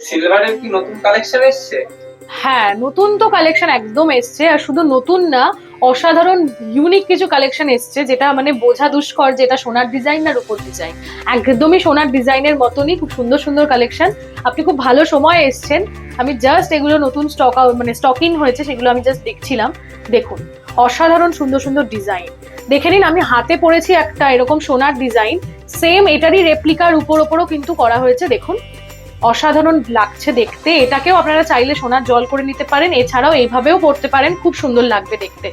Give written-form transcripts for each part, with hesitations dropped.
সিলভারের কি নতুন কালেকশন এসেছে? হ্যাঁ, নতুন তো কালেকশন একদম এসছে, আর শুধু নতুন না, অসাধারণ ইউনিক কিছু কালেকশন এসছে, যেটা মানে বোঝা দুষ্কর যেটা সোনার ডিজাইন না রূপোর ডিজাইন। একদমই সোনার ডিজাইনের মতনই খুব সুন্দর সুন্দর কালেকশন। আপনি খুব ভালো সময় এসছেন। আমি জাস্ট এগুলো নতুন স্টক মানে স্টক ইন হয়েছে, সেগুলো আমি জাস্ট দেখছিলাম। দেখুন, অসাধারণ সুন্দর সুন্দর ডিজাইন। দেখে নিন, আমি হাতে পরেছি একটা এরকম সোনার ডিজাইন, সেম এটারই রেপ্লিকার উপরও কিন্তু করা হয়েছে। দেখুন, অসাধারণ লাগছে দেখতে। এটাকেও আপনারা চাইলে সোনার জল করে নিতে পারেন, এছাড়াও এইভাবেও পড়তে পারেন, খুব সুন্দর লাগবে দেখতে।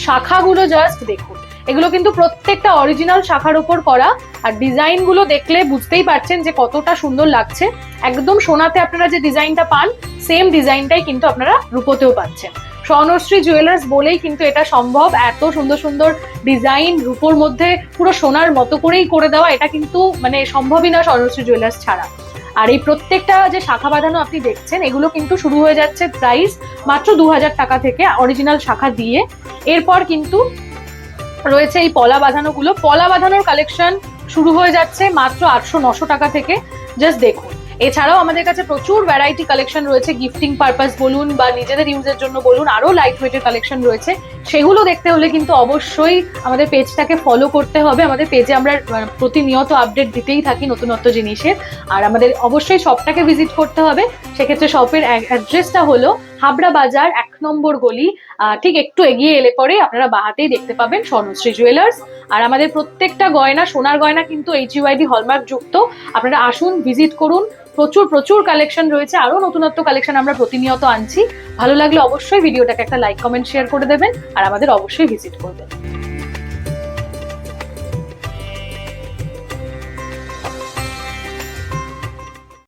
শাখাগুলো জাস্ট দেখুন, এগুলো কিন্তু প্রত্যেকটা অরিজিনাল শাখার উপর করা, আর ডিজাইন গুলো দেখলে বুঝতেই পারছেন যে কতটা সুন্দর লাগছে। একদম সোনাতে আপনারা যে ডিজাইনটা পান, সেম ডিজাইনটাই কিন্তু আপনারা রূপোতেও পাচ্ছেন। স্বর্ণশ্রী জুয়েলার্স বলেই কিন্তু এটা সম্ভব, এত সুন্দর সুন্দর ডিজাইন রূপোর মধ্যে পুরো সোনার মতো করেই করে দেওয়া, এটা কিন্তু মানে সম্ভবই না স্বর্ণশ্রী জুয়েলার্স ছাড়া। আর এই প্রত্যেকটা যে শাখা বাঁধানো আপনি দেখছেন, এগুলো কিন্তু শুরু হয়ে যাচ্ছে প্রাইস মাত্র 2000 টাকা থেকে অরিজিনাল শাখা দিয়ে। এরপর কিন্তু রয়েছে এই পলা বাঁধানো গুলো। পলা বাঁধানোর কালেকশন শুরু হয়ে যাচ্ছে মাত্র 800-900 টাকা থেকে। জাস্ট দেখুন। এছাড়াও আমাদের কাছে প্রচুর ভ্যারাইটি কালেকশন রয়েছে, গিফটিং পারপাস বলুন বা নিজেদের ইউজের জন্য বলুন, আরো লাইট ওয়েটের কালেকশন রয়েছে। সেগুলো দেখতে হলে কিন্তু অবশ্যই আমাদের পেজটাকে ফলো করতে হবে। আমাদের পেজে আমরা প্রতিনিয়ত আপডেট দিতেই থাকি নতুনত্ব জিনিসের। আর আমাদের অবশ্যই শপটাকে ভিজিট করতে হবে। সেক্ষেত্রে শপের অ্যাড্রেসটা হলো হাবড়া বাজার 1 নম্বর গলি। ঠিক একটু এগিয়ে এলে পরে আপনারা বাহাতেই দেখতে পাবেন স্বর্ণশ্রী জুয়েলার্স। আর আমাদের প্রত্যেকটা গয়না, সোনার গয়না কিন্তু HUID হলমার্ক যুক্ত। আপনারা আসুন, ভিজিট করুন। প্রচুর প্রচুর কালেকশন রয়েছে, আরো নতুনত্ব কালেকশন আমরা প্রতিনিয়ত আনছি। ভালো লাগলে অবশ্যই ভিডিওটাকে একটা লাইক, কমেন্ট, শেয়ার করে দেবেন, আর আমাদের অবশ্যই ভিজিট করবেন।